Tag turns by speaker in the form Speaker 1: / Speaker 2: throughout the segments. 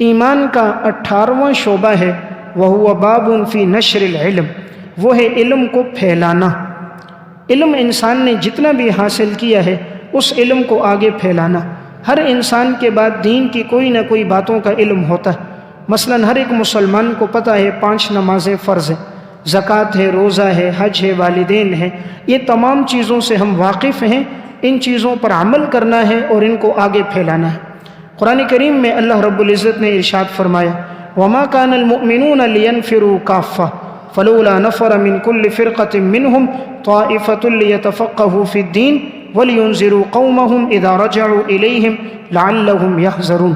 Speaker 1: ایمان کا 18واں شعبہ ہے وَهُوَ بَابٌ فِي نَشْرِ الْعِلْمِ، وہ ہے علم کو پھیلانا۔ علم انسان نے جتنا بھی حاصل کیا ہے اس علم کو آگے پھیلانا۔ ہر انسان کے بعد دین کی کوئی نہ کوئی باتوں کا علم ہوتا ہے۔ مثلا ہر ایک مسلمان کو پتہ ہے 5 نمازیں فرض ہیں، زکوٰۃ ہے، روزہ ہے، حج ہے، والدین ہے، یہ تمام چیزوں سے ہم واقف ہیں۔ ان چیزوں پر عمل کرنا ہے اور ان کو آگے پھیلانا ہے۔ قرآن کریم میں اللہ رب العزت نے ارشاد فرمایا وَمَا كَانَ الْمُؤْمِنُونَ لِيَنْفِرُوا كَافَّةً فَلَوْلَا نَفَرَ مِنْ كُلِّ فِرْقَةٍ مِّنْهُمْ طَائِفَةٌ لِيَتَفَقَّهُوا فِي الدِّينِ وَلِيُنذِرُوا قَوْمَهُمْ إِذَا رَجَعُوا إِلَيْهِمْ لَعَلَّهُمْ يَحْذَرُونَ۔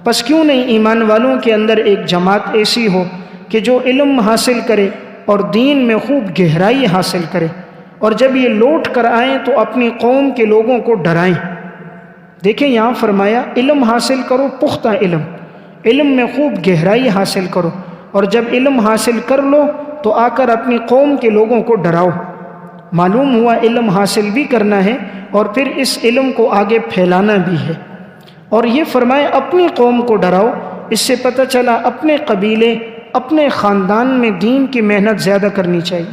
Speaker 1: پس کیوں نہیں ایمان والوں کے اندر ایک جماعت ایسی ہو کہ جو علم حاصل کرے اور دین میں خوب گہرائی حاصل کرے، اور جب یہ لوٹ کر آئیں تو اپنی قوم کے لوگوں کو ڈرائیں۔ دیکھیں یہاں فرمایا علم حاصل کرو، پختہ علم، علم میں خوب گہرائی حاصل کرو، اور جب علم حاصل کر لو تو آ کر اپنی قوم کے لوگوں کو ڈراؤ۔ معلوم ہوا علم حاصل بھی کرنا ہے اور پھر اس علم کو آگے پھیلانا بھی ہے۔ اور یہ فرمایا اپنی قوم کو ڈراؤ، اس سے پتہ چلا اپنے قبیلے، اپنے خاندان میں دین کی محنت زیادہ کرنی چاہیے۔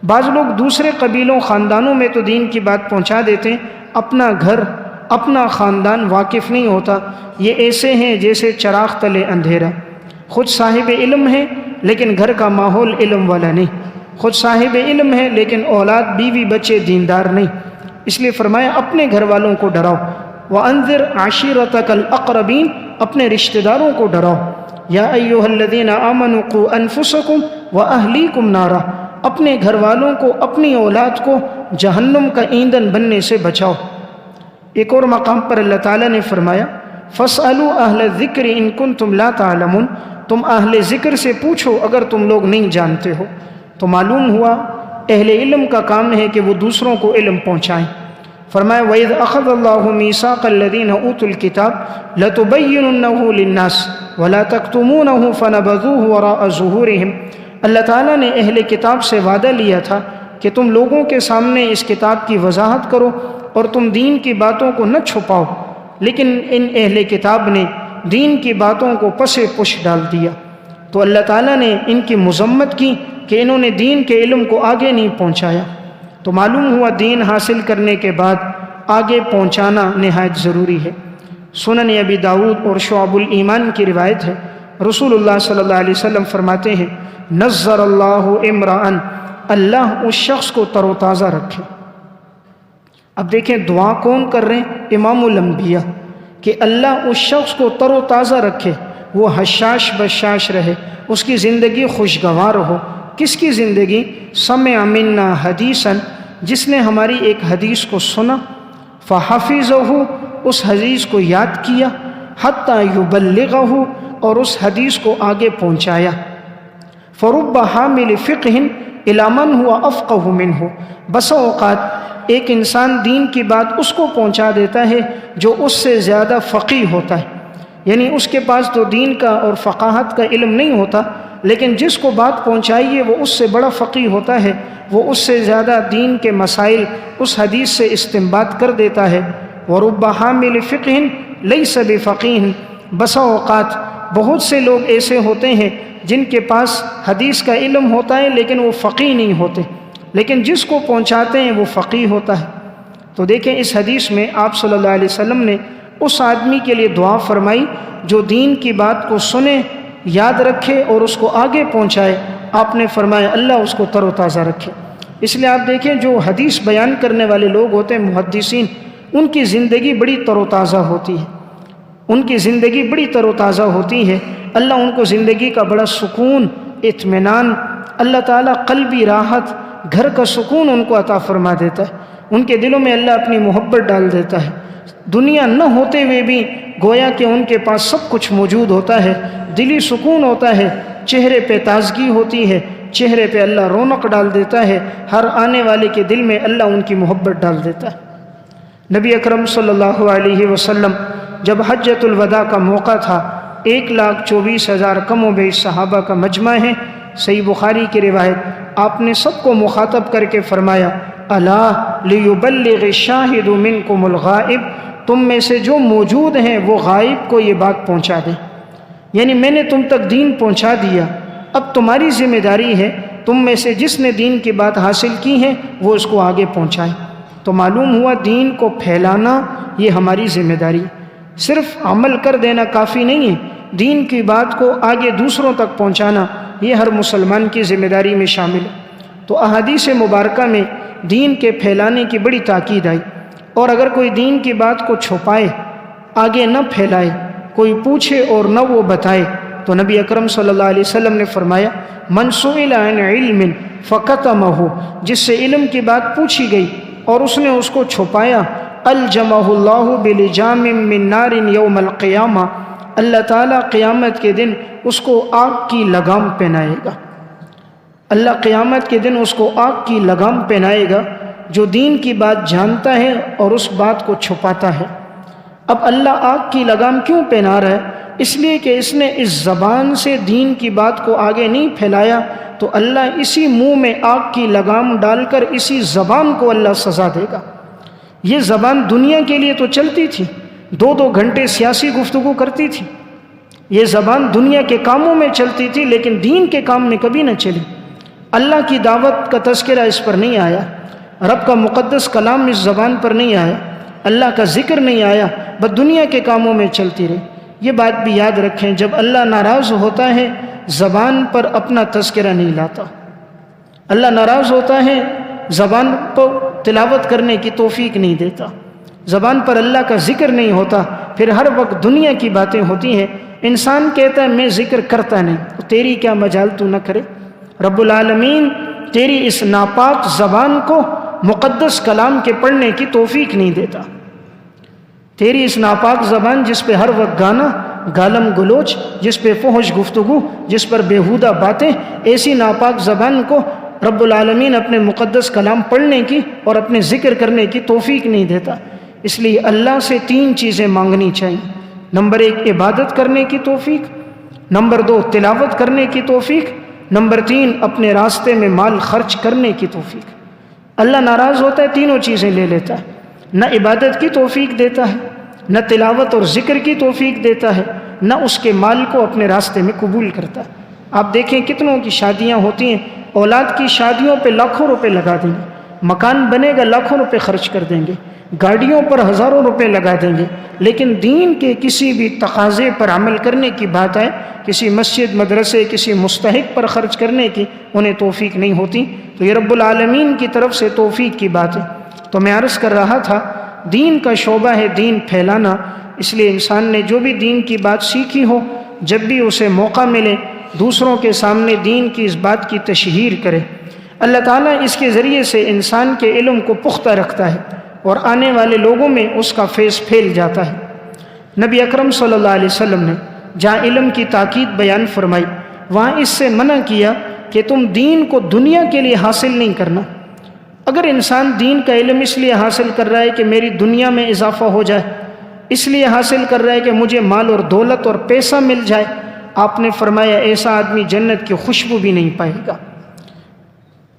Speaker 1: بعض لوگ دوسرے قبیلوں خاندانوں میں تو دین کی بات پہنچا دیتے ہیں، اپنا گھر اپنا خاندان واقف نہیں ہوتا۔ یہ ایسے ہیں جیسے چراغ تلے اندھیرا، خود صاحب علم ہے لیکن گھر کا ماحول علم والا نہیں، خود صاحب علم ہے لیکن اولاد بیوی بچے دیندار نہیں۔ اس لیے فرمایا اپنے گھر والوں کو ڈراؤ۔ وَأَنذِرْ عَشِيرَتَكَ الْأَقْرَبِينَ، اپنے رشتہ داروں کو ڈراؤ۔ یا ایھا الذین آمنوا قوا انفسکم وأہلیکم نارا، اپنے گھر والوں کو، اپنی اولاد کو جہنم کا ایندھن بننے سے بچاؤ۔ ایک اور مقام پر اللہ تعالیٰ نے فرمایا فَاسْأَلُوا أَهْلَ الذِّكْرِ إِن كُنتُمْ لَا تَعْلَمُونَ، تم اہل ذکر سے پوچھو اگر تم لوگ نہیں جانتے ہو۔ تو معلوم ہوا اہل علم کا کام ہے کہ وہ دوسروں کو علم پہنچائیں۔ فرمایا وَإِذْ أَخَذَ اللَّهُ مِيثَاقَ الَّذِينَ أُوتُوا الْكِتَابَ لَتُبَيِّنُنَّهُ لِلنَّاسِ وَلَا تَكْتُمُونَهُ فَنَبَذُوهُ وَرَاءَ ظُهُورِهِمْ۔ اللہ تعالیٰ نے اہل کتاب سے وعدہ لیا تھا کہ تم لوگوں کے سامنے اس کتاب کی وضاحت کرو اور تم دین کی باتوں کو نہ چھپاؤ، لیکن ان اہل کتاب نے دین کی باتوں کو پس پش ڈال دیا۔ تو اللہ تعالیٰ نے ان کی مذمت کی کہ انہوں نے دین کے علم کو آگے نہیں پہنچایا۔ تو معلوم ہوا دین حاصل کرنے کے بعد آگے پہنچانا نہایت ضروری ہے۔ سنن ابی داؤد اور شعب الایمان کی روایت ہے، رسول اللہ صلی اللہ علیہ وسلم فرماتے ہیں نظر اللہ امرأً، اللہ اس شخص کو تر و تازہ رکھے۔ اب دیکھیں دعا کون کر رہے ہیں؟ امام الانبیاء، کہ اللہ اس شخص کو تر و تازہ رکھے، وہ حشاش بشاش رہے، اس کی زندگی خوشگوار ہو۔ کس کی زندگی؟ سمع منا حدیثاً، جس نے ہماری ایک حدیث کو سنا، فحفظہ، اس حدیث کو یاد کیا، حتی یبلغہ، اور اس حدیث کو آگے پہنچایا۔ فرب حامل فقہ الی من ہوا افقہ منہ، بسا اوقات ایک انسان دین کی بات اس کو پہنچا دیتا ہے جو اس سے زیادہ فقیہ ہوتا ہے، یعنی اس کے پاس تو دین کا اور فقاہت کا علم نہیں ہوتا، لیکن جس کو بات پہنچائیے وہ اس سے بڑا فقیہ ہوتا ہے، وہ اس سے زیادہ دین کے مسائل اس حدیث سے استنباط کر دیتا ہے۔ وَرُبَّ حَامِلِ فِقْهٍ لَيْسَ بِفَقِيهٍ، بسا اوقات بہت سے لوگ ایسے ہوتے ہیں جن کے پاس حدیث کا علم ہوتا ہے لیکن وہ فقیہ نہیں ہوتے، لیکن جس کو پہنچاتے ہیں وہ فقیہ ہوتا ہے۔ تو دیکھیں اس حدیث میں آپ صلی اللہ علیہ وسلم نے اس آدمی کے لیے دعا فرمائی جو دین کی بات کو سنے، یاد رکھے اور اس کو آگے پہنچائے۔ آپ نے فرمایا اللہ اس کو تر و تازہ رکھے۔ اس لیے آپ دیکھیں جو حدیث بیان کرنے والے لوگ ہوتے ہیں محدثین، ان کی زندگی بڑی تر و تازہ ہوتی ہے، ان کی زندگی بڑی تر و تازہ ہوتی ہے۔ اللہ ان کو زندگی کا بڑا سکون، اطمینان، اللہ تعالیٰ قلبی راحت، گھر کا سکون ان کو عطا فرما دیتا ہے۔ ان کے دلوں میں اللہ اپنی محبت ڈال دیتا ہے، دنیا نہ ہوتے ہوئے بھی گویا کہ ان کے پاس سب کچھ موجود ہوتا ہے، دلی سکون ہوتا ہے، چہرے پہ تازگی ہوتی ہے، چہرے پہ اللہ رونق ڈال دیتا ہے، ہر آنے والے کے دل میں اللہ ان کی محبت ڈال دیتا ہے۔ نبی اکرم صلی اللہ علیہ وسلم جب حجۃ الوداع کا موقع تھا، 1,24,000 کم و بیش صحابہ کا مجمع ہے، صحیح بخاری کی روایت، آپ نے سب کو مخاطب کر کے فرمایا الا لیبلغ الشاہد منکم الغائب، تم میں سے جو موجود ہیں وہ غائب کو یہ بات پہنچا دیں۔ یعنی میں نے تم تک دین پہنچا دیا، اب تمہاری ذمہ داری ہے تم میں سے جس نے دین کی بات حاصل کی ہے وہ اس کو آگے پہنچائے۔ تو معلوم ہوا دین کو پھیلانا یہ ہماری ذمہ داری، صرف عمل کر دینا کافی نہیں ہے، دین کی بات کو آگے دوسروں تک پہنچانا یہ ہر مسلمان کی ذمہ داری میں شامل ہے۔ تو احادیث مبارکہ میں دین کے پھیلانے کی بڑی تاکید آئی، اور اگر کوئی دین کی بات کو چھپائے، آگے نہ پھیلائے، کوئی پوچھے اور نہ وہ بتائے، تو نبی اکرم صلی اللہ علیہ وسلم نے فرمایا من سئل عن علم فکتمہ، جس سے علم کی بات پوچھی گئی اور اس نے اس کو چھپایا، الجمہ اللہ بلجام من نار یوم القیامہ، اللہ تعالیٰ قیامت کے دن اس کو آگ کی لگام پہنائے گا۔ اللہ قیامت کے دن اس کو آگ کی لگام پہنائے گا جو دین کی بات جانتا ہے اور اس بات کو چھپاتا ہے۔ اب اللہ آگ کی لگام کیوں پہنا رہا ہے؟ اس لیے کہ اس نے اس زبان سے دین کی بات کو آگے نہیں پھیلایا، تو اللہ اسی منہ میں آگ کی لگام ڈال کر اسی زبان کو اللہ سزا دے گا۔ یہ زبان دنیا کے لیے تو چلتی تھی، 2 گھنٹے سیاسی گفتگو کرتی تھی، یہ زبان دنیا کے کاموں میں چلتی تھی، لیکن دین کے کام میں کبھی نہ چلی۔ اللہ کی دعوت کا تذکرہ اس پر نہیں آیا، رب کا مقدس کلام اس زبان پر نہیں آیا، اللہ کا ذکر نہیں آیا، بس دنیا کے کاموں میں چلتی رہی۔ یہ بات بھی یاد رکھیں، جب اللہ ناراض ہوتا ہے زبان پر اپنا تذکرہ نہیں لاتا، اللہ ناراض ہوتا ہے زبان پر تلاوت کرنے کی توفیق نہیں دیتا، زبان پر اللہ کا ذکر نہیں ہوتا، پھر ہر وقت دنیا کی باتیں ہوتی ہیں۔ انسان کہتا ہے میں ذکر کرتا نہیں، تو تیری کیا مجال تو نہ کرے؟ رب العالمین تیری اس ناپاک زبان کو مقدس کلام کے پڑھنے کی توفیق نہیں دیتا۔ تیری اس ناپاک زبان جس پہ ہر وقت گانا، گالم گلوچ، جس پہ فحش گفتگو، جس پر بیہودہ باتیں، ایسی ناپاک زبان کو رب العالمین اپنے مقدس کلام پڑھنے کی اور اپنے ذکر کرنے کی توفیق نہیں دیتا۔ اس لیے اللہ سے 3 چیزیں مانگنی چاہیے۔ نمبر 1 عبادت کرنے کی توفیق، نمبر 2 تلاوت کرنے کی توفیق، نمبر 3 اپنے راستے میں مال خرچ کرنے کی توفیق۔ اللہ ناراض ہوتا ہے، تینوں چیزیں لے لیتا ہے، نہ عبادت کی توفیق دیتا ہے، نہ تلاوت اور ذکر کی توفیق دیتا ہے، نہ اس کے مال کو اپنے راستے میں قبول کرتا ہے۔ آپ دیکھیں کتنوں کی شادیاں ہوتی ہیں، اولاد کی شادیوں پہ لاکھوں روپے لگا دیں گے، مکان بنے گا لاکھوں روپے خرچ کر دیں گے، گاڑیوں پر ہزاروں روپے لگا دیں گے، لیکن دین کے کسی بھی تقاضے پر عمل کرنے کی بات ہے، کسی مسجد مدرسے کسی مستحق پر خرچ کرنے کی انہیں توفیق نہیں ہوتی۔ تو یہ رب العالمین کی طرف سے توفیق کی بات ہے۔ تو میں عرض کر رہا تھا دین کا شعبہ ہے دین پھیلانا، اس لیے انسان نے جو بھی دین کی بات سیکھی ہو، جب بھی اسے موقع ملے دوسروں کے سامنے دین کی اس بات کی تشہیر کرے۔ اللہ تعالیٰ اس کے ذریعے سے انسان کے علم کو پختہ رکھتا ہے اور آنے والے لوگوں میں اس کا فیض پھیل جاتا ہے۔ نبی اکرم صلی اللہ علیہ وسلم نے جہاں علم کی تاکید بیان فرمائی، وہاں اس سے منع کیا کہ تم دین کو دنیا کے لیے حاصل نہیں کرنا۔ اگر انسان دین کا علم اس لیے حاصل کر رہا ہے کہ میری دنیا میں اضافہ ہو جائے، اس لیے حاصل کر رہا ہے کہ مجھے مال اور دولت اور پیسہ مل جائے، آپ نے فرمایا ایسا آدمی جنت کی خوشبو بھی نہیں پائے گا۔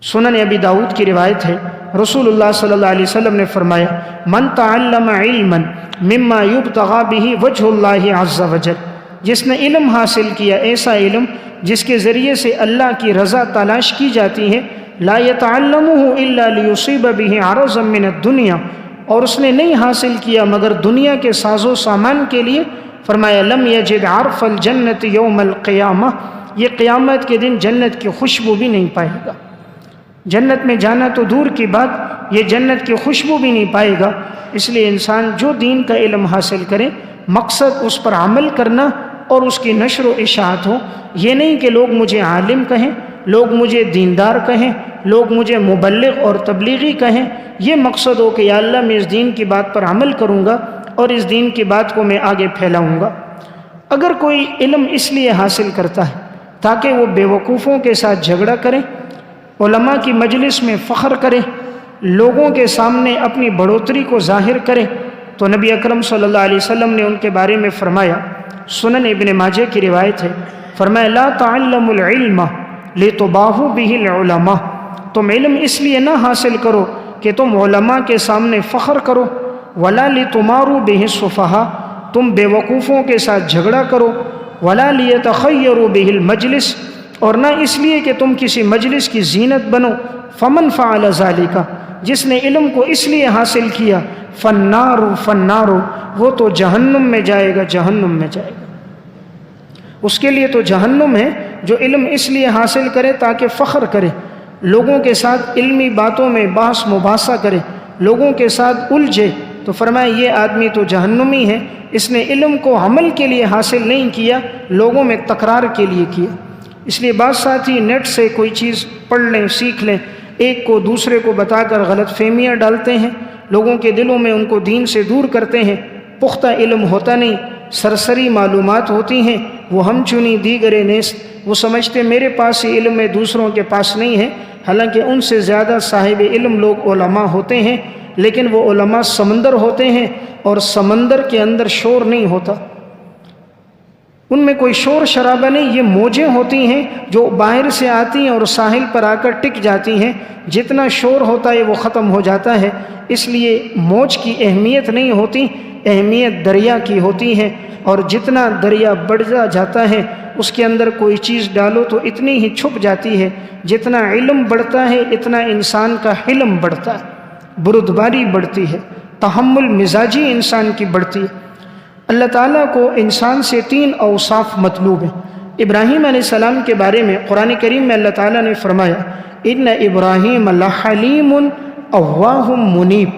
Speaker 1: سنن ابی داؤد کی روایت ہے، رسول اللہ صلی اللہ علیہ وسلم نے فرمایا من تعلم علما مما یبتغى به وجه اللہ عز وجل، جس نے علم حاصل کیا ایسا علم جس کے ذریعے سے اللہ کی رضا تلاش کی جاتی ہے، لا يتعلمه الا ليصيب به عرضا من الدنيا، اور اس نے نہیں حاصل کیا مگر دنیا کے ساز و سامان کے لیے، فرمایا لم یجد عرف الجنت یوم القیامہ، یہ قیامت کے دن جنت کی خوشبو بھی نہیں پائے گا۔ جنت میں جانا تو دور کی بات، یہ جنت کی خوشبو بھی نہیں پائے گا۔ اس لیے انسان جو دین کا علم حاصل کرے، مقصد اس پر عمل کرنا اور اس کی نشر و اشاعت ہو۔ یہ نہیں کہ لوگ مجھے عالم کہیں، لوگ مجھے دیندار کہیں، لوگ مجھے مبلغ اور تبلیغی کہیں، یہ مقصد ہو کہ یا اللہ میں اس دین کی بات پر عمل کروں گا اور اس دین کی بات کو میں آگے پھیلاؤں گا۔ اگر کوئی علم اس لیے حاصل کرتا ہے تاکہ وہ بیوقوفوں کے ساتھ جھگڑا کرے، علماء کی مجلس میں فخر کرے، لوگوں کے سامنے اپنی بڑھوتری کو ظاہر کرے، تو نبی اکرم صلی اللہ علیہ وسلم نے ان کے بارے میں فرمایا، سنن ابن ماجہ کی روایت ہے، فرمایا لا تعلموا العلم لتباہوا به العلماء، تم علم اس لیے نہ حاصل کرو کہ تم علماء کے سامنے فخر کرو، ولا لتماروا به السفہاء، تم بیوقوفوں کے ساتھ جھگڑا کرو، ولا لیتخیروا بہ المجلس، اور نہ اس لیے کہ تم کسی مجلس کی زینت بنو، فمن فعل ذالک، جس نے علم کو اس لیے حاصل کیا، فالنار وہ تو جہنم میں جائے گا، جہنم میں جائے گا، اس کے لیے تو جہنم ہے جو علم اس لیے حاصل کرے تاکہ فخر کرے، لوگوں کے ساتھ علمی باتوں میں بحث مباحثہ کرے، لوگوں کے ساتھ الجھے، تو فرمایا یہ آدمی تو جہنمی ہے، اس نے علم کو عمل کے لیے حاصل نہیں کیا، لوگوں میں تکرار کے لیے کیا۔ اس لیے بعض ساتھی نیٹ سے کوئی چیز پڑھ لیں، سیکھ لیں، ایک کو دوسرے کو بتا کر غلط فہمیاں ڈالتے ہیں، لوگوں کے دلوں میں ان کو دین سے دور کرتے ہیں، پختہ علم ہوتا نہیں، سرسری معلومات ہوتی ہیں، وہ ہم چنی دیگرے نیست، وہ سمجھتے میرے پاس ہی علم ہے، دوسروں کے پاس نہیں ہے، حالانکہ ان سے زیادہ صاحب علم لوگ علماء ہوتے ہیں، لیکن وہ علماء سمندر ہوتے ہیں، اور سمندر کے اندر شور نہیں ہوتا، ان میں کوئی شور شرابہ نہیں، یہ موجیں ہوتی ہیں جو باہر سے آتی ہیں اور ساحل پر آ کر ٹک جاتی ہیں، جتنا شور ہوتا ہے وہ ختم ہو جاتا ہے، اس لیے موج کی اہمیت نہیں ہوتی، اہمیت دریا کی ہوتی ہے، اور جتنا دریا بڑھتا جاتا ہے اس کے اندر کوئی چیز ڈالو تو اتنی ہی چھپ جاتی ہے، جتنا علم بڑھتا ہے اتنا انسان کا حلم بڑھتا ہے، بردباری بڑھتی ہے، تحمل مزاجی انسان کی بڑھتی ہے۔ اللہ تعالیٰ کو انسان سے 3 اوصاف مطلوب ہیں۔ ابراہیم علیہ السلام کے بارے میں قرآن کریم میں اللہ تعالیٰ نے فرمایا ان ابراہیم لحلیم اواہ منیب۔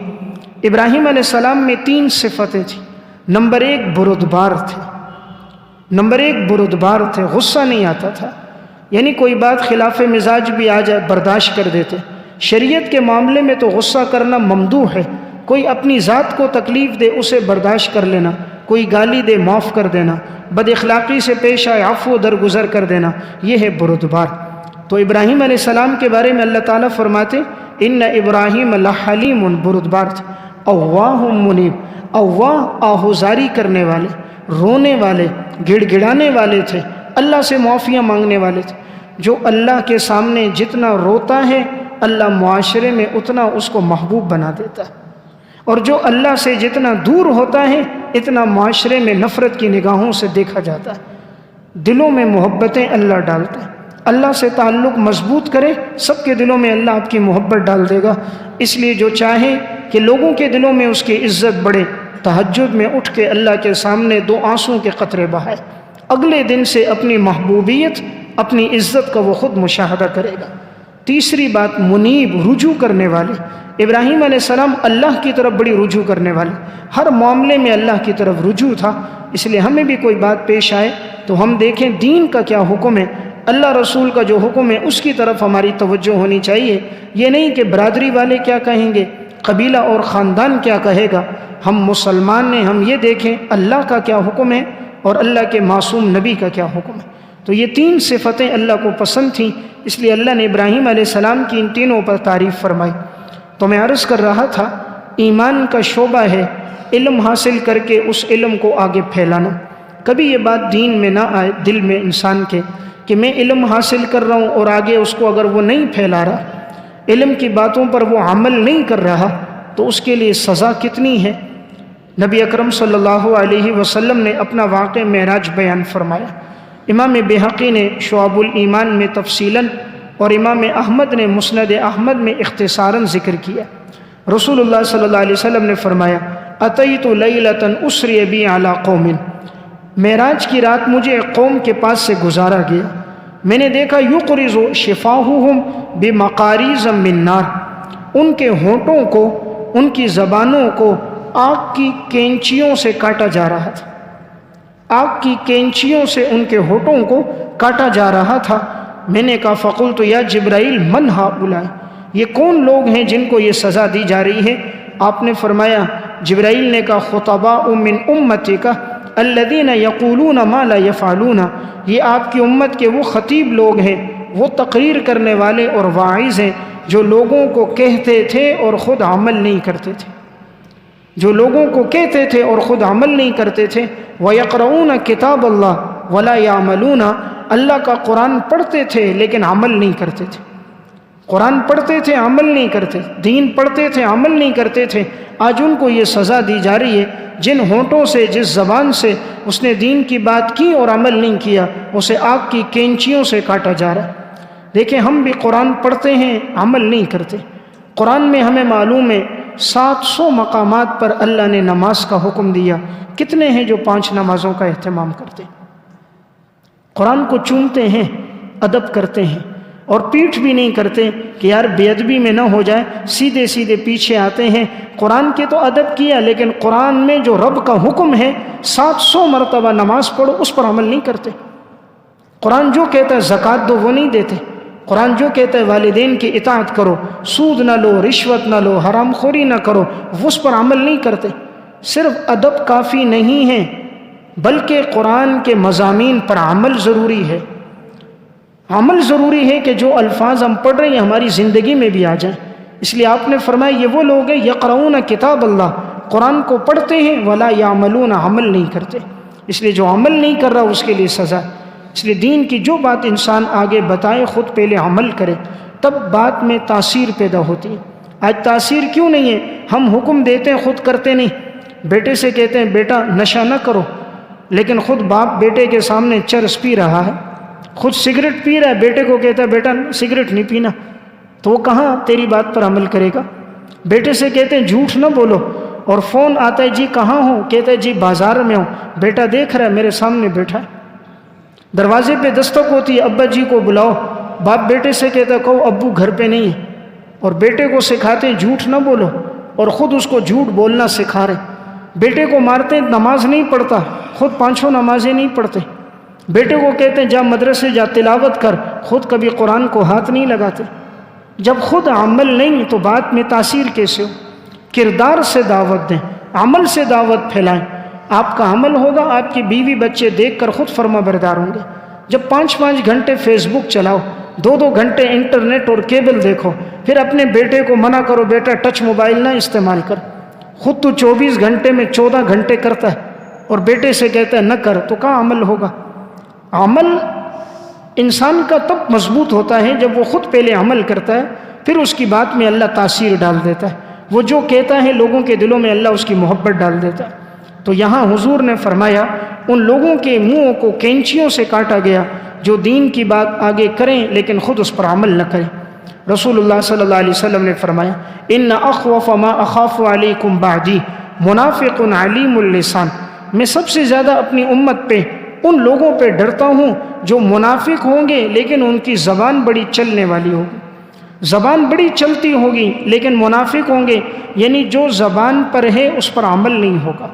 Speaker 1: ابراہیم علیہ السلام میں 3 صفتیں تھیں۔ نمبر 1 بردبار تھے، نمبر 1 بردبار تھے، غصہ نہیں آتا تھا، یعنی کوئی بات خلاف مزاج بھی آ جائے برداشت کر دیتے۔ شریعت کے معاملے میں تو غصہ کرنا ممدوح ہے، کوئی اپنی ذات کو تکلیف دے اسے برداشت کر لینا، کوئی گالی دے معاف کر دینا، بد اخلاقی سے پیش آئے عفو درگزر کر دینا، یہ ہے بردبار۔ تو ابراہیم علیہ السلام کے بارے میں اللہ تعالیٰ فرماتے ان ابراہیم لحلیم، بردبار تھے، اواہ منیب، اواہ آہوزاری کرنے والے، رونے والے، گڑ گڑانے والے تھے، اللہ سے معافیاں مانگنے والے تھے۔ جو اللہ کے سامنے جتنا روتا ہے اللہ معاشرے میں اتنا اس کو محبوب بنا دیتا ہے، اور جو اللہ سے جتنا دور ہوتا ہے اتنا معاشرے میں نفرت کی نگاہوں سے دیکھا جاتا ہے۔ دلوں میں محبتیں اللہ ڈالتا ہے، اللہ سے تعلق مضبوط کرے سب کے دلوں میں اللہ آپ کی محبت ڈال دے گا۔ اس لیے جو چاہے کہ لوگوں کے دلوں میں اس کی عزت بڑھے، تہجد میں اٹھ کے اللہ کے سامنے 2 آنسوں کے قطرے بہائے، اگلے دن سے اپنی محبوبیت، اپنی عزت کا وہ خود مشاہدہ کرے گا۔ تیسری بات منیب، رجوع کرنے والے۔ ابراہیم علیہ السلام اللہ کی طرف بڑی رجوع کرنے والے، ہر معاملے میں اللہ کی طرف رجوع تھا۔ اس لیے ہمیں بھی کوئی بات پیش آئے تو ہم دیکھیں دین کا کیا حکم ہے، اللہ رسول کا جو حکم ہے اس کی طرف ہماری توجہ ہونی چاہیے۔ یہ نہیں کہ برادری والے کیا کہیں گے، قبیلہ اور خاندان کیا کہے گا، ہم مسلمان ہیں، ہم یہ دیکھیں اللہ کا کیا حکم ہے اور اللہ کے معصوم نبی کا کیا حکم ہے۔ تو یہ 3 صفتیں اللہ کو پسند تھیں، اس لیے اللہ نے ابراہیم علیہ السلام کی ان تینوں پر تعریف فرمائی۔ تو میں عرض کر رہا تھا ایمان کا شعبہ ہے علم حاصل کر کے اس علم کو آگے پھیلانا۔ کبھی یہ بات دین میں نہ آئے دل میں انسان کے کہ میں علم حاصل کر رہا ہوں اور آگے اس کو اگر وہ نہیں پھیلا رہا، علم کی باتوں پر وہ عمل نہیں کر رہا، تو اس کے لیے سزا کتنی ہے۔ نبی اکرم صلی اللہ علیہ وسلم نے اپنا واقع معراج بیان فرمایا۔ امام بہقی نے شعب الایمان میں تفصیلاً اور امام احمد نے مسند احمد میں اختصاراً ذکر کیا۔ رسول اللہ صلی اللہ علیہ وسلم نے فرمایا اتیت لیلۃ اسری بی علی قوم، معراج کی رات مجھے ایک قوم کے پاس سے گزارا گیا، میں نے دیکھا یقرض شفاہہم بمقاریض من نار، ان کے ہونٹوں کو، ان کی زبانوں کو آگ کی کینچیوں سے کاٹا جا رہا تھا، آگ کی کینچیوں سے ان کے ہونٹوں کو کاٹا جا رہا تھا۔ میں نے کہا فقلت یا جبرائیل من ہؤلاء، یہ کون لوگ ہیں جن کو یہ سزا دی جا رہی ہے؟ آپ نے فرمایا، جبرائیل نے کہا خطباء من امتک الذین یقولون ما لا یفعلون، یہ آپ کی امت کے وہ خطیب لوگ ہیں، وہ تقریر کرنے والے اور واعظ ہیں جو لوگوں کو کہتے تھے اور خود عمل نہیں کرتے تھے، جو لوگوں کو کہتے تھے اور خود عمل نہیں کرتے تھے۔ وَيَقْرَؤُونَ کتاب اللہ وَلَا يَعْمَلُونَ، اللہ کا قرآن پڑھتے تھے لیکن عمل نہیں کرتے تھے۔ قرآن پڑھتے تھے عمل نہیں کرتے، دین پڑھتے تھے عمل نہیں کرتے تھے، آج ان کو یہ سزا دی جا رہی ہے۔ جن ہونٹوں سے، جس زبان سے اس نے دین کی بات کی اور عمل نہیں کیا، اسے آگ کی کینچیوں سے کاٹا جا رہا ہے۔ دیکھیں ہم بھی قرآن پڑھتے ہیں عمل نہیں کرتے۔ قرآن میں ہمیں معلوم ہے 700 مقامات پر اللہ نے نماز کا حکم دیا، کتنے ہیں جو 5 نمازوں کا اہتمام کرتے ہیں؟ قرآن کو چومتے ہیں، ادب کرتے ہیں، اور پیٹھ بھی نہیں کرتے کہ یار بے ادبی میں نہ ہو جائے، سیدھے سیدھے پیچھے آتے ہیں۔ قرآن کے تو ادب کیا، لیکن قرآن میں جو رب کا حکم ہے 700 مرتبہ نماز پڑھو، اس پر عمل نہیں کرتے۔ قرآن جو کہتا ہے زکوٰۃ دو، وہ نہیں دیتے۔ قرآن جو کہتا ہے والدین کی اطاعت کرو، سود نہ لو، رشوت نہ لو، حرام خوری نہ کرو، اس پر عمل نہیں کرتے۔ صرف ادب کافی نہیں ہے، بلکہ قرآن کے مضامین پر عمل ضروری ہے۔ عمل ضروری ہے کہ جو الفاظ ہم پڑھ رہے ہیں ہماری زندگی میں بھی آ جائیں۔ اس لیے آپ نے فرمایا یہ وہ لوگ ہیں یقرؤون کتاب اللہ، قرآن کو پڑھتے ہیں ولا یعملون، عمل نہیں کرتے۔ اس لیے جو عمل نہیں کر رہا اس کے لیے سزا۔ اس لیے دین کی جو بات انسان آگے بتائے خود پہلے عمل کرے، تب بات میں تاثیر پیدا ہوتی ہے۔ آج تاثیر کیوں نہیں ہے؟ ہم حکم دیتے ہیں خود کرتے نہیں۔ بیٹے سے کہتے ہیں بیٹا نشہ نہ کرو، لیکن خود باپ بیٹے کے سامنے چرس پی رہا ہے، خود سگریٹ پی رہا ہے، بیٹے کو کہتا ہے بیٹا سگریٹ نہیں پینا، تو وہ کہاں تیری بات پر عمل کرے گا؟ بیٹے سے کہتے ہیں جھوٹ نہ بولو، اور فون آتا ہے جی کہاں ہو، کہتا ہے جی بازار میں ہوں، بیٹا دیکھ رہا ہے میرے سامنے بیٹھا ہے۔ دروازے پہ دستک ہوتی ہے ابا جی کو بلاؤ، باپ بیٹے سے کہتا ہے کہو ابو گھر پہ نہیں ہے، اور بیٹے کو سکھاتے ہیں جھوٹ نہ بولو، اور خود اس کو جھوٹ بولنا سکھا رہے۔ بیٹے کو مارتے ہیں نماز نہیں پڑھتا، خود 5 نمازیں نہیں پڑھتے۔ بیٹے کو کہتے ہیں جا مدرسے جا تلاوت کر، خود کبھی قرآن کو ہاتھ نہیں لگاتے۔ جب خود عمل نہیں تو بات میں تاثیر کیسے ہو؟ کردار سے دعوت دیں، عمل سے دعوت پھیلائیں۔ آپ کا عمل ہوگا، آپ کی بیوی بچے دیکھ کر خود فرما بردار ہوں گے۔ جب 5 گھنٹے فیس بک چلاؤ، 2 گھنٹے انٹرنیٹ اور کیبل دیکھو، پھر اپنے بیٹے کو منع کرو بیٹا ٹچ موبائل نہ استعمال کر، خود تو 24 گھنٹے میں 14 گھنٹے کرتا ہے اور بیٹے سے کہتا ہے نہ کر، تو کہاں عمل ہوگا؟ عمل انسان کا تب مضبوط ہوتا ہے جب وہ خود پہلے عمل کرتا ہے، پھر اس کی بات میں اللہ تاثیر ڈال دیتا ہے۔ وہ جو کہتا ہے لوگوں کے دلوں میں اللہ اس کی محبت ڈال دیتا ہے۔ تو یہاں حضور نے فرمایا ان لوگوں کے منہوں کو کینچیوں سے کاٹا گیا جو دین کی بات آگے کریں لیکن خود اس پر عمل نہ کریں۔ رسول اللہ صلی اللہ علیہ وسلم نے فرمایا ان اخوف ما اخاف علیکم بعدی منافق علیم اللسان، میں سب سے زیادہ اپنی امت پہ ان لوگوں پہ ڈرتا ہوں جو منافق ہوں گے لیکن ان کی زبان بڑی چلنے والی ہوگی، زبان بڑی چلتی ہوگی لیکن منافق ہوں گے، یعنی جو زبان پر ہے اس پر عمل نہیں ہوگا،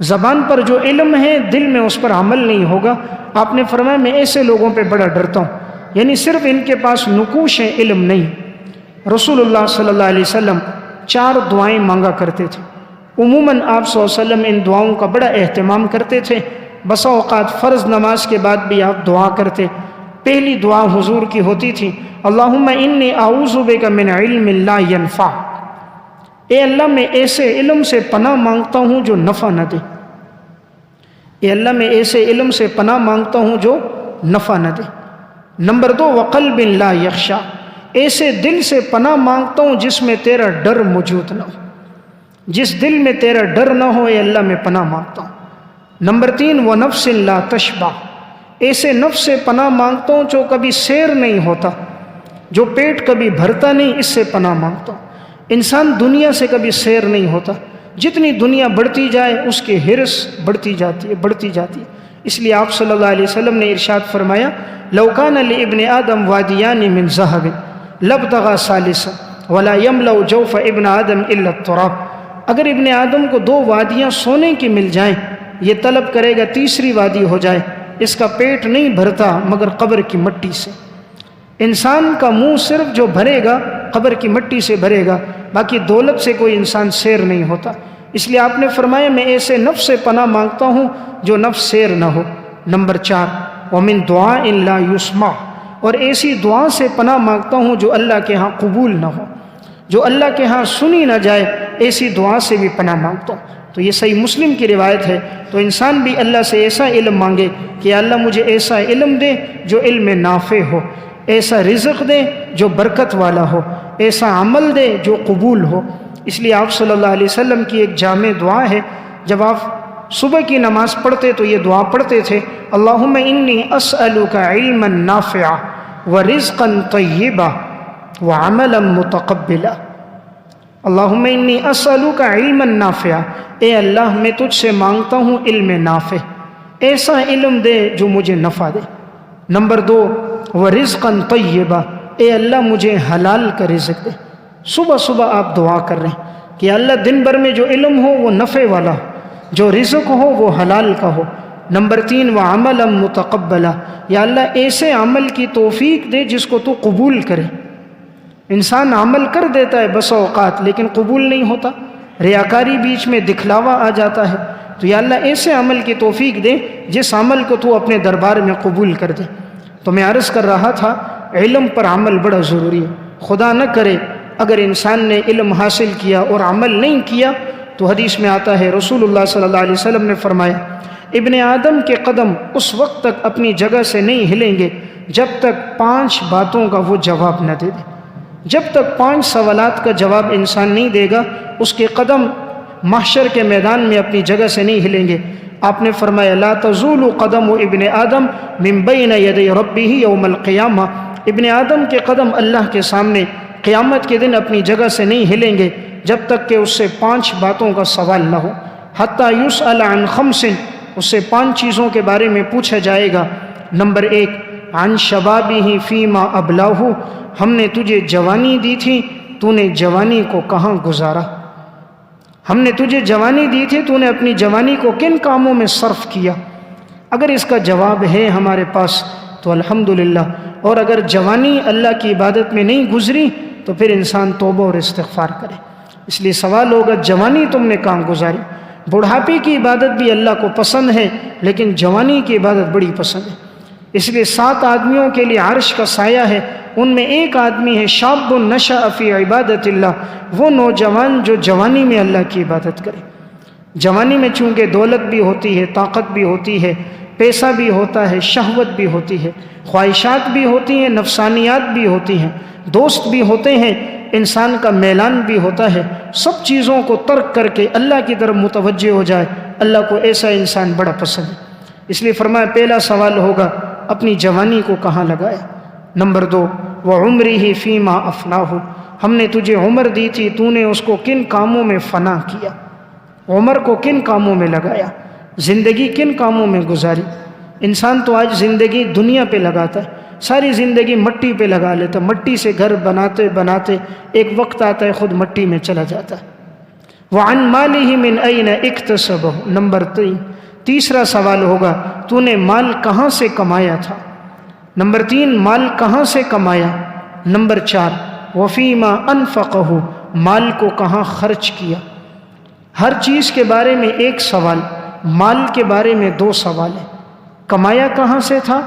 Speaker 1: زبان پر جو علم ہے دل میں اس پر عمل نہیں ہوگا۔ آپ نے فرمایا میں ایسے لوگوں پہ بڑا ڈرتا ہوں، یعنی صرف ان کے پاس نقوش ہے علم نہیں۔ رسول اللہ صلی اللہ علیہ وسلم 4 دعائیں مانگا کرتے تھے، عموماً آپ صلی اللہ علیہ وسلم ان دعاؤں کا بڑا اہتمام کرتے تھے، بسا اوقات فرض نماز کے بعد بھی آپ دعا کرتے۔ پہلی دعا حضور کی ہوتی تھی اللہم انی اعوذ بک من علم لا ینفع، اے اللہ میں ایسے علم سے پناہ مانگتا ہوں جو نفع نہ دے، اے اللہ میں ایسے علم سے پناہ مانگتا ہوں جو نفع نہ دے۔ نمبر 2 وقلب لا یخشع، ایسے دل سے پناہ مانگتا ہوں جس میں تیرا ڈر موجود نہ ہو، جس دل میں تیرا ڈر نہ ہو اے اللہ میں پناہ مانگتا ہوں۔ نمبر 3 ونفس لا تشبع، ایسے نفس سے پناہ مانگتا ہوں جو کبھی سیر نہیں ہوتا، جو پیٹ کبھی بھرتا نہیں، اس سے پناہ مانگتا ہوں۔ انسان دنیا سے کبھی سیر نہیں ہوتا، جتنی دنیا بڑھتی جائے اس کی حرص بڑھتی جاتی ہے بڑھتی جاتی ہے۔ اس لیے آپ صلی اللہ علیہ وسلم نے ارشاد فرمایا لو کان لابن آدم وادیان من ذهب لابتغى ثالثا ولا يملأ جوف ابن آدم الا التراب، اگر ابن آدم کو 2 وادیاں سونے کی مل جائیں یہ طلب کرے گا تیسری وادی ہو جائے، اس کا پیٹ نہیں بھرتا مگر قبر کی مٹی سے۔ انسان کا منہ صرف جو بھرے گا قبر کی مٹی سے بھرے گا، باقی دولت سے کوئی انسان سیر نہیں ہوتا۔ اس لیے آپ نے فرمایا میں ایسے نفس سے پناہ مانگتا ہوں جو نفس سیر نہ ہو۔ نمبر 4 ومن دعاء لا یسمع، اور ایسی دعا سے پناہ مانگتا ہوں جو اللہ کے ہاں قبول نہ ہو، جو اللہ کے ہاں سنی نہ جائے، ایسی دعا سے بھی پناہ مانگتا ہوں۔ تو یہ صحیح مسلم کی روایت ہے۔ تو انسان بھی اللہ سے ایسا علم مانگے کہ اللہ مجھے ایسا علم دے جو علم نافع ہو، ایسا رزق دے جو برکت والا ہو، ایسا عمل دے جو قبول ہو۔ اس لیے آپ صلی اللہ علیہ وسلم کی ایک جامع دعا ہے، جب آپ صبح کی نماز پڑھتے تو یہ دعا پڑھتے تھے، اللہم انی اسألک علما نافعا ورزقا طیبا وعملا متقبلا۔ اللہم انی اسألک علما نافعا، اے اللہ میں تجھ سے مانگتا ہوں علم نافع، ایسا علم دے جو مجھے نفع دے۔ نمبر 2، ورزقا طیبا، اے اللہ مجھے حلال کا رزق دے۔ صبح صبح آپ دعا کر رہے ہیں کہ اللہ دن بھر میں جو علم ہو وہ نفع والا ہو، جو رزق ہو وہ حلال کا ہو۔ نمبر 3، وعملا متقبلا، یا اللہ ایسے عمل کی توفیق دے جس کو تو قبول کرے۔ انسان عمل کر دیتا ہے بس اوقات، لیکن قبول نہیں ہوتا، ریاکاری بیچ میں، دکھلاوا آ جاتا ہے۔ تو یا اللہ ایسے عمل کی توفیق دے جس عمل کو تو اپنے دربار میں قبول کر دے۔ تو میں عرض کر رہا تھا علم پر عمل بڑا ضروری ہے۔ خدا نہ کرے اگر انسان نے علم حاصل کیا اور عمل نہیں کیا تو حدیث میں آتا ہے، رسول اللہ صلی اللہ علیہ وسلم نے فرمایا، ابن آدم کے قدم اس وقت تک اپنی جگہ سے نہیں ہلیں گے جب تک 5 باتوں کا وہ جواب نہ دے دے۔ جب تک 5 سوالات کا جواب انسان نہیں دے گا، اس کے قدم محشر کے میدان میں اپنی جگہ سے نہیں ہلیں گے۔ آپ نے فرمایا، لا تزول قدم ابن آدم من بین یدی ربہ یوم القیامہ، ابن آدم کے قدم اللہ کے سامنے قیامت کے دن اپنی جگہ سے نہیں ہلیں گے جب تک کہ اس سے 5 باتوں کا سوال نہ ہو۔ حتی یسأل عن 5، اس سے 5 چیزوں کے بارے میں پوچھا جائے گا۔ نمبر 1، عن شبابہ فیما ابلاہ، ہم نے تجھے جوانی دی تھی، تو نے جوانی کو کہاں گزارا؟ ہم نے تجھے جوانی دی تھی، تو نے اپنی جوانی کو کن کاموں میں صرف کیا؟ اگر اس کا جواب ہے ہمارے پاس تو الحمدللہ، اور اگر جوانی اللہ کی عبادت میں نہیں گزری تو پھر انسان توبہ اور استغفار کرے۔ اس لیے سوال ہوگا جوانی تم نے کہاں گزاری؟ بڑھاپے کی عبادت بھی اللہ کو پسند ہے، لیکن جوانی کی عبادت بڑی پسند ہے۔ اس لیے 7 آدمیوں کے لیے عرش کا سایہ ہے، ان میں ایک آدمی ہے شاب نشأ فی عبادت اللہ، وہ نوجوان جو جوانی میں اللہ کی عبادت کرے۔ جوانی میں چونکہ دولت بھی ہوتی ہے، طاقت بھی ہوتی ہے، پیسہ بھی ہوتا ہے، شہوت بھی ہوتی ہے، خواہشات بھی ہوتی ہیں، نفسانیات بھی ہوتی ہیں، دوست بھی ہوتے ہیں، انسان کا میلان بھی ہوتا ہے۔ سب چیزوں کو ترک کر کے اللہ کی طرف متوجہ ہو جائے، اللہ کو ایسا انسان بڑا پسند ہے۔ اس لیے فرمایا پہلا سوال ہوگا اپنی جوانی کو کہاں لگایا۔ نمبر 2، وعمرہ فیما افناہ، ہم نے تجھے عمر دی تھی، تو نے اس کو کن کاموں میں فنا کیا؟ عمر کو کن کاموں میں لگایا؟ زندگی کن کاموں میں گزاری؟ انسان تو آج زندگی دنیا پہ لگاتا ہے، ساری زندگی مٹی پہ لگا لیتا، مٹی سے گھر بناتے بناتے ایک وقت آتا ہے خود مٹی میں چلا جاتا ہے۔ وعن مالہ من این اکتسبہ، نمبر 3، تیسرا سوال ہوگا تو نے مال کہاں سے کمایا تھا؟ نمبر 3، مال کہاں سے کمایا؟ نمبر 4، وفیما انفقہ، مال کو کہاں خرچ کیا؟ ہر چیز کے بارے میں ایک سوال، مال کے بارے میں 2 سوال ہیں۔ کمایا کہاں سے تھا،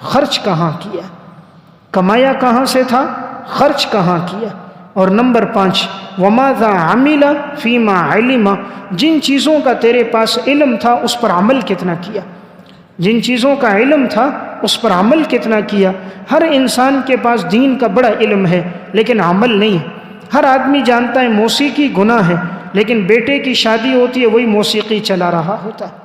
Speaker 1: خرچ کہاں کیا؟ کمایا کہاں سے تھا، خرچ کہاں کیا؟ اور نمبر 5، وماذا عمل فیما علم، جن چیزوں کا تیرے پاس علم تھا اس پر عمل کتنا کیا؟ جن چیزوں کا علم تھا اس پر عمل کتنا کیا؟ ہر انسان کے پاس دین کا بڑا علم ہے لیکن عمل نہیں ہے۔ ہر آدمی جانتا ہے موسیقی گناہ ہے، لیکن بیٹے کی شادی ہوتی ہے وہی موسیقی چلا رہا ہوتا ہے۔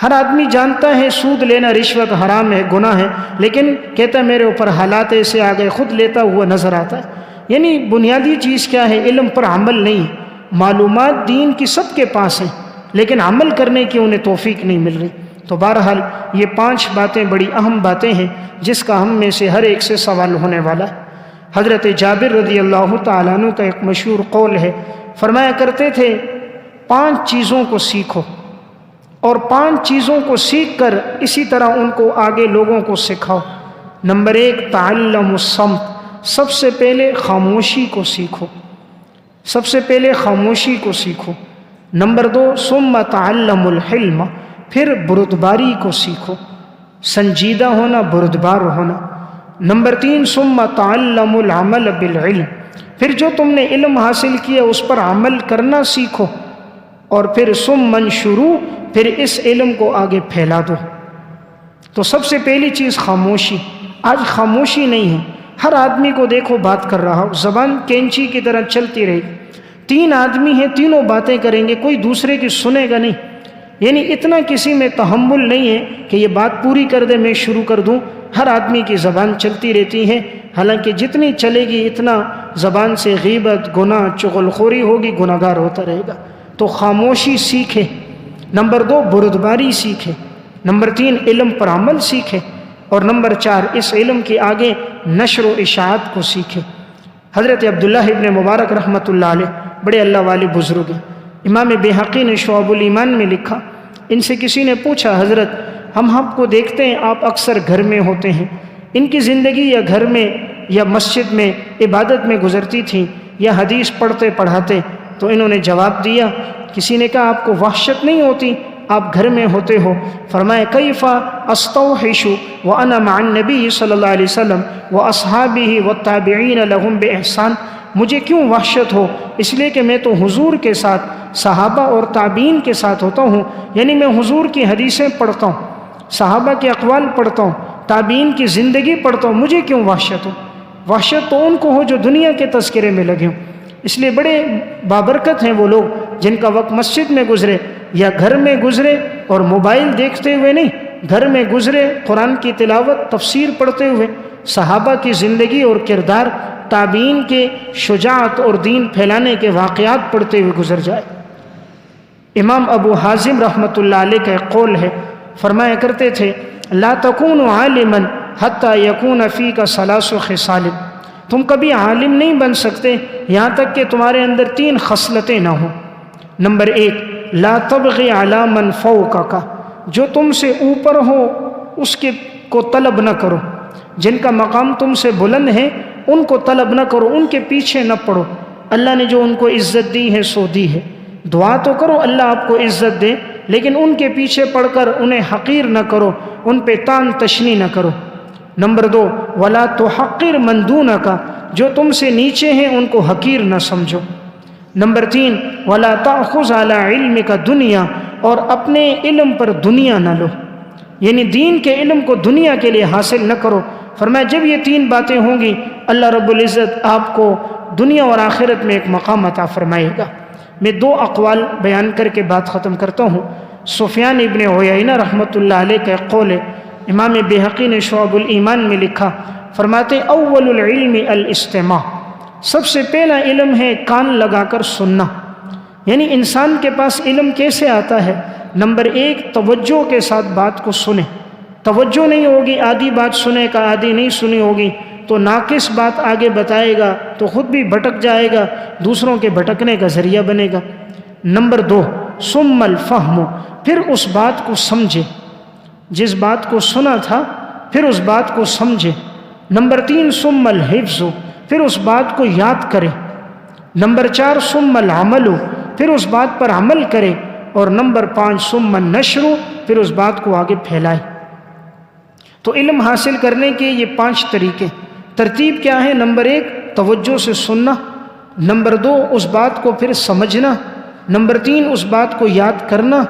Speaker 1: ہر آدمی جانتا ہے سود لینا، رشوت حرام ہے، گناہ ہے، لیکن کہتا ہے میرے اوپر حالات ایسے آ گئے، خود لیتا ہوا نظر آتا ہے۔ یعنی بنیادی چیز کیا ہے؟ علم پر عمل نہیں ہے۔ معلومات دین کی سب کے پاس ہیں لیکن عمل کرنے کی انہیں توفیق نہیں مل رہی۔ تو بہرحال یہ 5 باتیں بڑی اہم باتیں ہیں جس کا ہم میں سے ہر ایک سے سوال ہونے والا ہے۔ حضرت جابر رضی اللہ تعالیٰ عنہ کا ایک مشہور قول ہے، فرمایا کرتے تھے 5 چیزوں کو سیکھو، اور 5 چیزوں کو سیکھ کر اسی طرح ان کو آگے لوگوں کو سکھاؤ۔ نمبر 1، تعلم الصمت، سب سے پہلے خاموشی کو سیکھو، سب سے پہلے خاموشی کو سیکھو۔ نمبر 2، ثم تعلم الحلم، پھر بردباری کو سیکھو، سنجیدہ ہونا، بردبار ہونا۔ نمبر 3، ثم تعلم العمل بالعلم، پھر جو تم نے علم حاصل کیا اس پر عمل کرنا سیکھو، اور پھر ثم انشروا، پھر اس علم کو آگے پھیلا دو۔ تو سب سے پہلی چیز خاموشی، آج خاموشی نہیں ہے، ہر آدمی کو دیکھو بات کر رہا ہو، زبان کینچی کی طرح چلتی رہے گی، 3 آدمی ہیں، تینوں باتیں کریں گے، کوئی دوسرے کی سنے گا نہیں، یعنی اتنا کسی میں تحمل نہیں ہے کہ یہ بات پوری کر دے میں شروع کر دوں، ہر آدمی کی زبان چلتی رہتی ہے، حالانکہ جتنی چلے گی اتنا زبان سے غیبت، گناہ، چغل خوری ہوگی، گناہ گار ہوتا رہے گا۔ تو خاموشی سیکھے، نمبر 2 بردباری سیکھے، نمبر 3 علم پر عمل سیکھے، اور نمبر 4 اس علم کے آگے نشر و اشاعت کو سیکھے۔ حضرت عبداللہ ابن مبارک رحمۃ اللہ علیہ بڑے اللہ والے بزرگ ہیں، امام بیہقی نے شعب الایمان میں لکھا، ان سے کسی نے پوچھا حضرت ہم آپ کو دیکھتے ہیں آپ اکثر گھر میں ہوتے ہیں، ان کی زندگی یا گھر میں یا مسجد میں عبادت میں گزرتی تھی یا حدیث پڑھتے پڑھاتے؟ تو انہوں نے جواب دیا، کسی نے کہا آپ کو وحشت نہیں ہوتی آپ گھر میں ہوتے ہو؟ فرمایا کیف استوحش وانا مع النبی صلی اللہ علیہ وسلم واصحابہ والتابعین لهم باحسان، مجھے کیوں وحشت ہو؟ اس لیے کہ میں تو حضور کے ساتھ صحابہ اور تابعین کے ساتھ ہوتا ہوں، یعنی میں حضور کی حدیثیں پڑھتا ہوں، صحابہ کے اقوال پڑھتا ہوں، تابعین کی زندگی پڑھتا ہوں، مجھے کیوں وحشت ہو؟ وحشت تو ان کو ہو جو دنیا کے تذکرے میں لگے ہوں۔ اس لیے بڑے بابرکت ہیں وہ لوگ جن کا وقت مسجد میں گزرے یا گھر میں گزرے، اور موبائل دیکھتے ہوئے نہیں، گھر میں گزرے قرآن کی تلاوت تفسیر پڑھتے ہوئے، صحابہ کی زندگی اور کردار، تابعین کے شجاعت اور دین پھیلانے کے واقعات پڑھتے ہوئے گزر جائے۔ امام ابو حازم رحمۃ اللہ علیہ کا ایک قول ہے، فرمایا کرتے تھے لا تکون عالما حتی یکون فیک 3 خصال، تم کبھی عالم نہیں بن سکتے یہاں تک کہ تمہارے اندر 3 خصلتیں نہ ہوں۔ نمبر 1 لا تبغی علی من فوقک، جو تم سے اوپر ہو اس کے کو طلب نہ کرو، جن کا مقام تم سے بلند ہے ان کو طلب نہ کرو، ان کے پیچھے نہ پڑو، اللہ نے جو ان کو عزت دی ہے سو دی ہے، دعا تو کرو اللہ آپ کو عزت دے، لیکن ان کے پیچھے پڑھ کر انہیں حقیر نہ کرو، ان پہ تان تشنی نہ کرو۔ نمبر 2 ولا تحقر من دونک، جو تم سے نیچے ہیں ان کو حقیر نہ سمجھو۔ نمبر 3 ولا تأخذ علی علمک دنیا، اور اپنے علم پر دنیا نہ لو، یعنی دین کے علم کو دنیا کے لیے حاصل نہ کرو۔ فرمایا جب یہ 3 باتیں ہوں گی اللہ رب العزت آپ کو دنیا اور آخرت میں ایک مقام عطا فرمائے گا۔ میں 2 اقوال بیان کر کے بات ختم کرتا ہوں۔ سفیان ابن عیینہ رحمۃ اللہ علیہ کا ایک قول ہے، امام بیہقی نے شعب الایمان میں لکھا، فرماتے اول العلم الاستماع، سب سے پہلا علم ہے کان لگا کر سننا، یعنی انسان کے پاس علم کیسے آتا ہے؟ نمبر 1 توجہ کے ساتھ بات کو سنیں، توجہ نہیں ہوگی آدھی بات سنے کا آدھی نہیں سنی ہوگی تو ناقص بات آگے بتائے گا تو خود بھی بھٹک جائے گا، دوسروں کے بھٹکنے کا ذریعہ بنے گا۔ نمبر 2 ثم الفہم، پھر اس بات کو سمجھے، جس بات کو سنا تھا پھر اس بات کو سمجھے۔ نمبر 3 ثم الحفظ، پھر اس بات کو یاد کرے۔ نمبر 4 ثم العمل، پھر اس بات پر عمل کرے، اور نمبر 5 ثم النشر، پھر اس بات کو آگے پھیلائے۔ تو علم حاصل کرنے کے یہ 5 طریقے، ترتیب کیا ہے؟ نمبر 1 توجہ سے سننا، نمبر 2 اس بات کو پھر سمجھنا، نمبر 3 اس بات کو یاد کرنا،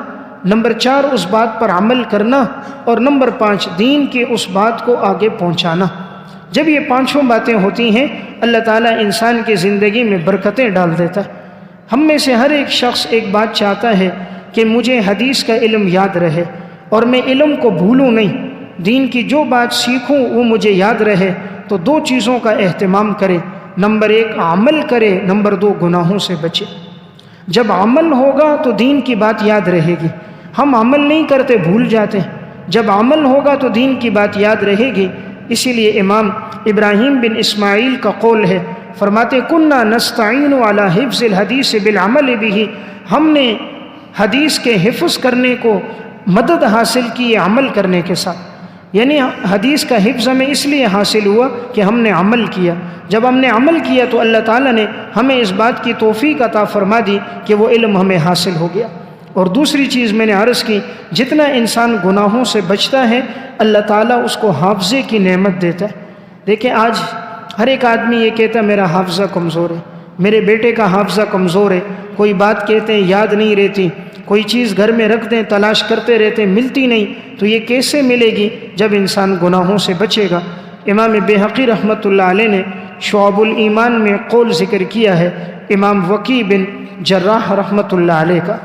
Speaker 1: نمبر 4 اس بات پر عمل کرنا، اور نمبر 5 دین کی اس بات کو آگے پہنچانا۔ جب یہ 5 باتیں ہوتی ہیں اللہ تعالیٰ انسان کی زندگی میں برکتیں ڈال دیتا ہے۔ ہم میں سے ہر ایک شخص ایک بات چاہتا ہے کہ مجھے حدیث کا علم یاد رہے اور میں علم کو بھولوں نہیں، دین کی جو بات سیکھوں وہ مجھے یاد رہے۔ تو 2 چیزوں کا اہتمام کرے، نمبر 1 عمل کرے، نمبر 2 گناہوں سے بچے۔ جب عمل ہوگا تو دین کی بات یاد رہے گی، ہم عمل نہیں کرتے بھول جاتے، جب عمل ہوگا تو دین کی بات یاد رہے گی۔ اسی لیے امام ابراہیم بن اسماعیل کا قول ہے، فرماتے کننا نستعین علی حفظ الحدیث بالعمل بہ، ہم نے حدیث کے حفظ کرنے کو مدد حاصل کی عمل کرنے کے ساتھ، یعنی حدیث کا حفظ ہمیں اس لیے حاصل ہوا کہ ہم نے عمل کیا، جب ہم نے عمل کیا تو اللہ تعالیٰ نے ہمیں اس بات کی توفیق عطا فرما دی کہ وہ علم ہمیں حاصل ہو گیا۔ اور دوسری چیز میں نے عرض کی، جتنا انسان گناہوں سے بچتا ہے اللہ تعالیٰ اس کو حافظے کی نعمت دیتا ہے۔ دیکھیں آج ہر ایک آدمی یہ کہتا ہے میرا حافظہ کمزور ہے، میرے بیٹے کا حافظہ کمزور ہے، کوئی بات کہتے ہیں یاد نہیں رہتی، کوئی چیز گھر میں رکھ دیں تلاش کرتے رہتے ہیں ملتی نہیں، تو یہ کیسے ملے گی؟ جب انسان گناہوں سے بچے گا۔ امام بیہقی رحمۃ اللہ علیہ نے شعب الایمان میں قول ذکر کیا ہے امام وکی بن جراح رحمۃ اللہ علیہ کا۔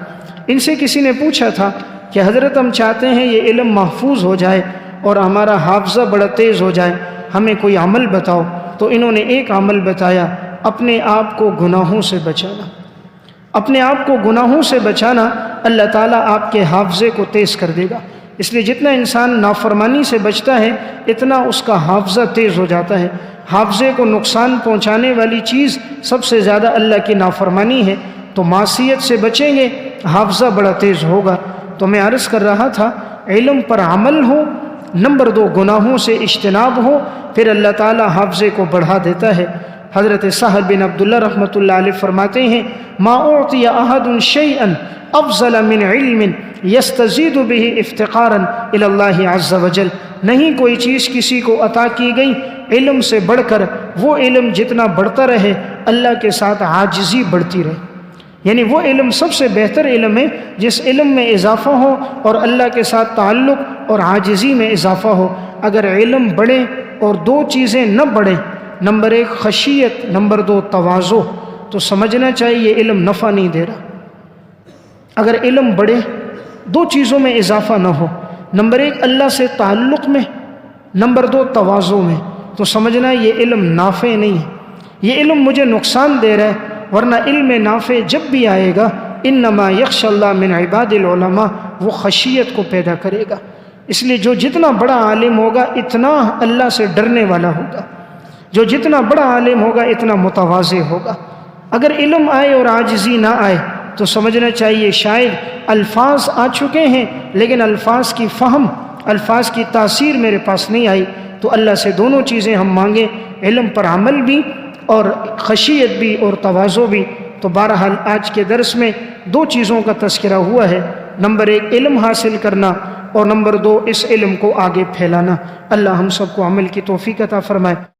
Speaker 1: ان سے کسی نے پوچھا تھا کہ حضرت ہم چاہتے ہیں یہ علم محفوظ ہو جائے اور ہمارا حافظہ بڑا تیز ہو جائے، ہمیں کوئی عمل بتاؤ۔ تو انہوں نے ایک عمل بتایا، اپنے آپ کو گناہوں سے بچانا۔ اپنے آپ کو گناہوں سے بچانا اللہ تعالیٰ آپ کے حافظے کو تیز کر دے گا۔ اس لیے جتنا انسان نافرمانی سے بچتا ہے اتنا اس کا حافظہ تیز ہو جاتا ہے۔ حافظے کو نقصان پہنچانے والی چیز سب سے زیادہ اللہ کی نافرمانی ہے، تو معصیت سے بچیں گے حافظہ بڑا تیز ہوگا۔ تو میں عرض کر رہا تھا علم پر عمل ہو، نمبر 2 گناہوں سے اجتناب ہو، پھر اللہ تعالیٰ حافظے کو بڑھا دیتا ہے۔ حضرت سہل بن عبداللہ رحمۃ اللہ علیہ فرماتے ہیں ما اعطی احد شیئا افضل من علم یستزید بہ افتقارا الی اللہ عز وجل، نہیں کوئی چیز کسی کو عطا کی گئی علم سے بڑھ کر، وہ علم جتنا بڑھتا رہے اللہ کے ساتھ عاجزی بڑھتی رہے۔ یعنی وہ علم سب سے بہتر علم ہے جس علم میں اضافہ ہو اور اللہ کے ساتھ تعلق اور عاجزی میں اضافہ ہو۔ اگر علم بڑھے اور 2 چیزیں نہ بڑھیں، نمبر 1 خشیت، نمبر 2 تواضع، تو سمجھنا چاہیے یہ علم نفع نہیں دے رہا۔ اگر علم بڑھے 2 چیزوں میں اضافہ نہ ہو، نمبر 1 اللہ سے تعلق میں، نمبر 2 تواضع میں، تو سمجھنا یہ علم نافع نہیں ہے، یہ علم مجھے نقصان دے رہا ہے۔ ورنہ علم نافع جب بھی آئے گا انما یخشی اللہ من عباد العلماء، وہ خشیت کو پیدا کرے گا۔ اس لیے جو جتنا بڑا عالم ہوگا اتنا اللہ سے ڈرنے والا ہوگا، جو جتنا بڑا عالم ہوگا اتنا متواضع ہوگا۔ اگر علم آئے اور عاجزی نہ آئے تو سمجھنا چاہیے شاید الفاظ آ چکے ہیں لیکن الفاظ کی فہم، الفاظ کی تاثیر میرے پاس نہیں آئی۔ تو اللہ سے دونوں چیزیں ہم مانگیں، علم پر عمل بھی اور خشیت بھی اور تواضع بھی۔ تو بہرحال آج کے درس میں 2 چیزوں کا تذکرہ ہوا ہے، نمبر 1 علم حاصل کرنا اور نمبر 2 اس علم کو آگے پھیلانا۔ اللہ ہم سب کو عمل کی توفیق عطا فرمائے۔